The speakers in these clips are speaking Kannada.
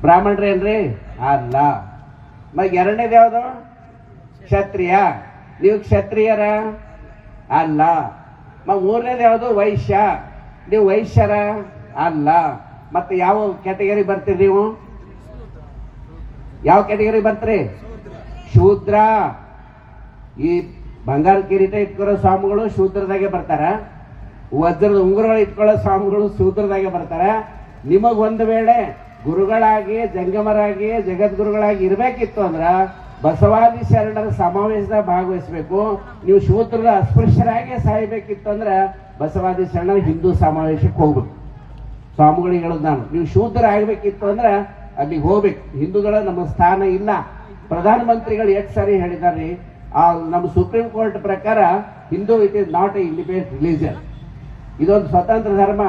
ಬ್ರಾಹ್ಮಣರೇನ್ರಿ ಅಲ್ಲ. ಎರಡನೇದು ಯಾವುದು? ಕ್ಷತ್ರಿಯ. ನೀವು ಕ್ಷತ್ರಿಯರ ಅಲ್ಲ. ಮೂರನೇದು ಯಾವುದು? ವೈಶ್ಯ. ನೀವು ವೈಶ್ಯರ ಅಲ್ಲ. ಮತ್ತೆ ಯಾವ ಕ್ಯಾಟಗರಿ ಬರ್ತೀರಿ ನೀವು? ಯಾವ ಕ್ಯಾಟಗರಿ ಬರ್ತೀರಿ? ಶೂದ್ರ. ಈ ಬಂಗಾರ ಕಿರೀಟ ಇಟ್ಕೊಳ್ಳೋ ಸ್ವಾಮಿಗಳು ಶೂದ್ರದಾಗೆ ಬರ್ತಾರ. ವಜ್ರದ ಉಂಗುರಗಳು ಇಟ್ಕೊಳ್ಳೋ ಸ್ವಾಮಿಗಳು ಶೂದ್ರದಾಗೆ ಬರ್ತಾರ. ನಿಮಗೊಂದು ವೇಳೆ ಗುರುಗಳಾಗಿ ಜಂಗಮರಾಗಿ ಜಗದ್ಗುರುಗಳಾಗಿ ಇರಬೇಕಿತ್ತು ಅಂದ್ರ ಬಸವಾದಿ ಶರಣರ ಸಮಾವೇಶದಾಗ ಭಾಗವಹಿಸಬೇಕು. ನೀವು ಶೂದ್ರದ ಅಸ್ಪೃಶ್ಯರಾಗಿ ಸಾಯಬೇಕಿತ್ತು ಅಂದ್ರ ಬಸವಾದಿ ಶರಣರ ಹಿಂದೂ ಸಮಾವೇಶಕ್ಕೆ ಹೋಗ್ಬೇಕು. ಸ್ವಾಮಿಗಳಿಗೆ ಹೇಳೋದು ನಾನು, ನೀವು ಶೂದ್ರ ಆಗ್ಬೇಕಿತ್ತು ಅಂದ್ರ ಅಲ್ಲಿಗೆ ಹೋಗ್ಬೇಕು. ಹಿಂದೂಗಳ ನಮ್ಮ ಸ್ಥಾನ ಇಲ್ಲ. ಪ್ರಧಾನ ಮಂತ್ರಿಗಳು ಎಷ್ಟು ಸಾರಿ ಹೇಳಿದಾರ್ರಿ, ನಮ್ಮ ಸುಪ್ರೀಂ ಕೋರ್ಟ್ ಪ್ರಕಾರ Hindu it is not A independent religion. ಇದೊಂದು ಸ್ವತಂತ್ರ ಧರ್ಮ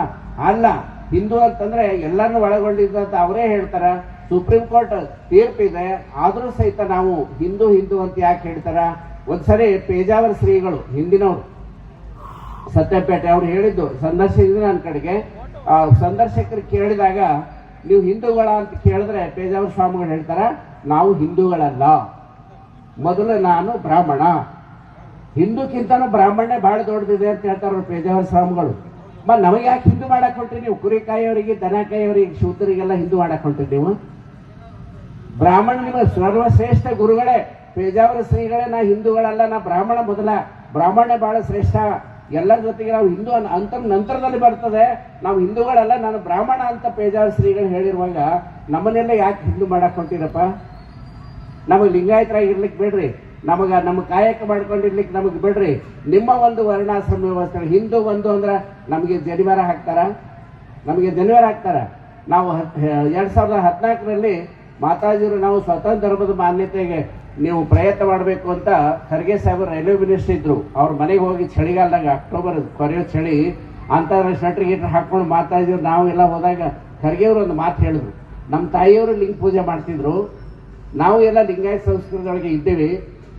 ಅಲ್ಲ. ಹಿಂದೂ ಅಂತಂದ್ರೆ ಎಲ್ಲರನ್ನು ಒಳಗೊಂಡಿದ್ದು ಅಂತ ಅವರೇ ಹೇಳ್ತಾರ. ಸುಪ್ರೀಂ ಕೋರ್ಟ್ ತೀರ್ಪಿದೆ. ಆದ್ರೂ ಸಹಿತ ನಾವು ಹಿಂದೂ ಹಿಂದೂ ಅಂತ ಯಾಕೆ ಹೇಳ್ತಾರ? ಒಂದ್ಸರಿ ಪೇಜಾವರ ಶ್ರೀಗಳು ಹಿಂದಿನವರು ಸತ್ಯಪೇಟೆ ಅವ್ರು ಹೇಳಿದ್ದು ಸಂದರ್ಶಿಸಿದ್ರು ನನ್ನ ಕಡೆಗೆ. ಸಂದರ್ಶಕರು ಕೇಳಿದಾಗ ನೀವು ಹಿಂದೂಗಳ ಅಂತ ಕೇಳಿದ್ರೆ ಪೇಜಾವರ ಸ್ವಾಮಿಗಳು ಹೇಳ್ತಾರ, ನಾವು ಹಿಂದೂಗಳಲ್ಲ, ಮೊದಲು ನಾನು ಬ್ರಾಹ್ಮಣ. ಹಿಂದೂಕ್ಕಿಂತನೂ ಬ್ರಾಹ್ಮಣನೇ ಬಹಳ ದೊಡ್ಡದಿದೆ ಅಂತ ಹೇಳ್ತಾರ ಪೇಜಾವರ ಸ್ವಾಮಿಗಳು. ನಮಗೆ ಯಾಕೆ ಹಿಂದೂ ಮಾಡಕ್ ಹೊಂಟ್ರಿ ನೀವು? ಕುರಿ ಕಾಯೋರಿಗೆ ದನ ಕಾಯೋರಿಗೆ ಶೂದ್ರರಿಗೆಲ್ಲ ಹಿಂದೂ ಮಾಡಕ್ ಹೊಂಟ್ರಿ ನೀವು? ಬ್ರಾಹ್ಮಣ ನಿಮ್ಮ ಸರ್ವಶ್ರೇಷ್ಠ ಗುರುಗಳೇ ಪೇಜಾವರ ಶ್ರೀಗಳೇ. ನಾ ಹಿಂದೂಗಳಲ್ಲ, ನಾ ಬ್ರಾಹ್ಮಣ ಮೊದಲ. ಬ್ರಾಹ್ಮಣ ಬಹಳ ಶ್ರೇಷ್ಠ. ಎಲ್ಲರ ಜೊತೆಗೆ ನಾವು ಹಿಂದೂ ಅಂತ ನಂತರದಲ್ಲಿ ಬರ್ತದೆ. ನಾವು ಹಿಂದೂಗಳಲ್ಲ, ನಾನು ಬ್ರಾಹ್ಮಣ ಅಂತ ಪೇಜಾವರ ಶ್ರೀಗಳು ಹೇಳಿರುವಾಗ ನಮ್ಮನ್ನೆಲ್ಲ ಯಾಕೆ ಹಿಂದೂ ಮಾಡಕ್ ಹೊಂಟಿರಪ್ಪ? ನಮಗೆ ಲಿಂಗಾಯತರಾಗಿ ಇರ್ಲಿಕ್ಕೆ ಬಿಡ್ರಿ, ನಮ್ಮ ಕಾಯಕ ಮಾಡ್ಕೊಂಡಿರ್ಲಿಕ್ಕೆ ನಮಗೆ ಬಿಡ್ರಿ. ನಿಮ್ಮ ಒಂದು ವರ್ಣಾಶ್ರಮ ವ್ಯವಸ್ಥೆ ಹಿಂದೂ ಒಂದು ಅಂದ್ರೆ ನಮಗೆ ಜನಿವಾರ ಹಾಕ್ತಾರ. ನಾವು 2014ರಲ್ಲಿ ಮಾತಾಜಿರು ನಾವು ಸ್ವತಂತ್ರ ಧರ್ಮದ ಮಾನ್ಯತೆಗೆ ನೀವು ಪ್ರಯತ್ನ ಮಾಡಬೇಕು ಅಂತ ಖರ್ಗೆ ಸಾಹೇಬರು ರೈಲ್ವೆ ಮಿನಿಸ್ಟರ್ ಇದ್ರು. ಅವ್ರ ಮನೆಗೆ ಹೋಗಿ ಚಳಿಗಾಲದಾಗ ಅಕ್ಟೋಬರ್ ಕೊರೆಯೋ ಚಳಿ ಅಂತಾರಾಷ್ಟ್ರೀಯ ಸ್ವೆಟರ್ ಗೀಟರ್ ಹಾಕೊಂಡು ಮಾತಾಜಿರು ನಾವೆಲ್ಲ ಹೋದಾಗ ಖರ್ಗೆ ಅವರು ಒಂದು ಮಾತು ಹೇಳಿದ್ರು, ನಮ್ಮ ತಾಯಿಯವರು ಲಿಂಗ ಪೂಜೆ ಮಾಡ್ತಿದ್ರು, ನಾವು ಎಲ್ಲ ಲಿಂಗಾಯತ ಸಂಸ್ಕೃತಿಯೊಳಗೆ ಇದ್ದೀವಿ,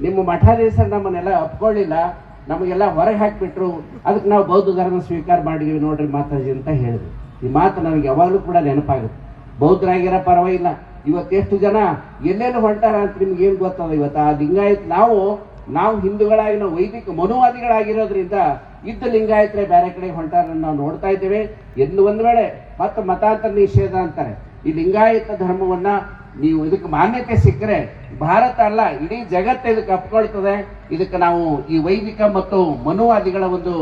ನಿಮ್ಮ ಮಠಾಧೀಶರು ನಮ್ಮನ್ನೆಲ್ಲ ಒಪ್ಕೊಳ್ಳಿಲ್ಲ, ನಮಗೆಲ್ಲ ಹೊರಗೆ ಹಾಕಿಬಿಟ್ರು, ಅದಕ್ಕೆ ನಾವು ಬೌದ್ಧ ಧರ್ಮ ಸ್ವೀಕಾರ ಮಾಡಿದೀವಿ ನೋಡ್ರಿ ಮಾತಾಜಿ ಅಂತ ಹೇಳಿದ್ರು. ಈ ಮಾತು ನನಗೆ ಯಾವಾಗಲೂ ಕೂಡ ನೆನಪಾಗುತ್ತೆ. ಬೌದ್ಧರಾಗಿರೋ ಪರವಾಗಿಲ್ಲ, ಇವತ್ತೆಷ್ಟು ಜನ ಎಲ್ಲೆಲ್ಲಿ ಹೊಂಟಾರ ಅಂತ ನಿಮ್ಗೆ ಏನು ಗೊತ್ತದ? ಇವತ್ತು ಆ ಲಿಂಗಾಯತ್ ನಾವು ಹಿಂದೂಗಳಾಗಿ ನಾವು ವೈದಿಕ ಮನುವಾದಿಗಳಾಗಿರೋದ್ರಿಂದ ಇದ್ದ ಲಿಂಗಾಯತರೇ ಬೇರೆ ಕಡೆ ಹೊಂಟಾರ ನಾವು ನೋಡ್ತಾ ಇದ್ದೇವೆ. ಒಂದು ವೇಳೆ ಮತ್ತೆ ಮತಾಂತರ ನಿಷೇಧ ಅಂತಾರೆ. ಈ ಲಿಂಗಾಯತ ಧರ್ಮವನ್ನ ನೀವು ಇದಕ್ಕೆ ಮಾನ್ಯತೆ ಸಿಕ್ಕರೆ ಭಾರತ ಅಲ್ಲ ಇಡೀ ಜಗತ್ತು ಇದಕ್ಕೆ ಅಪ್ಕೊಳ್ತದೆ. ಇದಕ್ಕೆ ನಾವು ಈ ವೈದಿಕ ಮತ್ತು ಮನುವಾದಿಗಳ ಒಂದು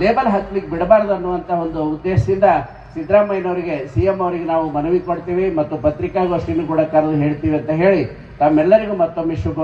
ಲೇಬಲ್ ಹಾಕ್ಲಿಕ್ಕೆ ಬಿಡಬಾರದು ಅನ್ನುವಂತ ಒಂದು ಉದ್ದೇಶದಿಂದ ಸಿದ್ದರಾಮಯ್ಯನವರಿಗೆ ಸಿಎಂ ಅವರಿಗೆ ನಾವು ಮನವಿ ಕೊಡ್ತೀವಿ ಮತ್ತು ಪತ್ರಿಕಾಗೋಷ್ಠಿನೂ ಕೂಡ ಕರೆದು ಹೇಳ್ತೀವಿ ಅಂತ ಹೇಳಿ ತಮ್ಮೆಲ್ಲರಿಗೂ ಮತ್ತೊಮ್ಮೆ ಶುಭ